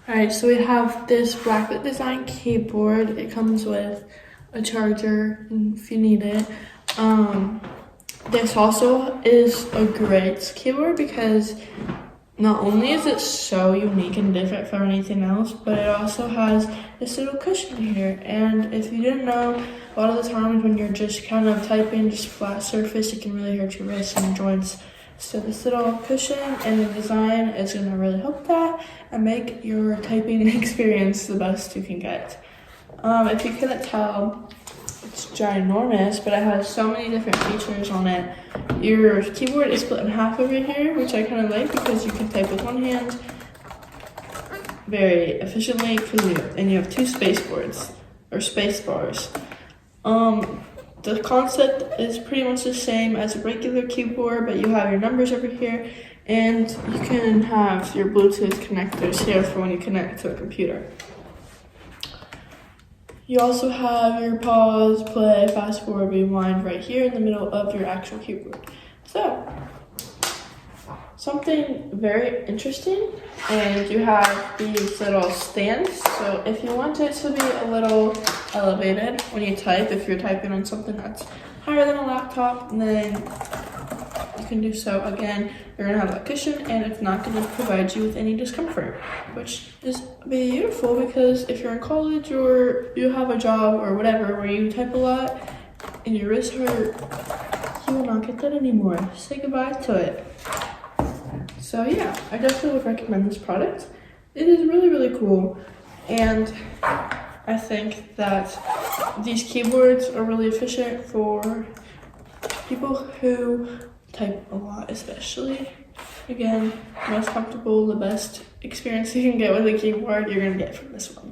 Alright, so we have this Backlit design keyboard. It comes with a charger if you need it. This also is a great keyboard because not only is it so unique and different from anything else, but it also has this little cushion here. And if you didn't know, a lot of the times when you're just kind of typing just flat surface, it can really hurt your wrists and joints. So this little cushion and the design is going to really help that and make your typing experience the best you can get. If you couldn't tell, it's ginormous, but it has so many different features on it. Your keyboard is split in half over here, which I kind of like because you can type with one hand very efficiently, and you have two space boards or space bars. The concept is pretty much the same as a regular keyboard, but you have your numbers over here, and you can have your Bluetooth connectors here for when you connect to a computer. You also have your pause, play, fast forward, rewind right here in the middle of your actual keyboard. So, something very interesting, and you have these little stands. So if you want it to be a little elevated when you type, if you're typing on something that's higher than a laptop, then you can do so. Again, you're gonna have that cushion and it's not gonna provide you with any discomfort, which is beautiful because if you're in college or you have a job or whatever where you type a lot and your wrists hurt, you will not get that anymore. Say goodbye to it. So yeah, I definitely would recommend this product. It is really, really cool. And I think that these keyboards are really efficient for people who type a lot, especially. Again, most comfortable, the best experience you can get with a keyboard, you're gonna get from this one.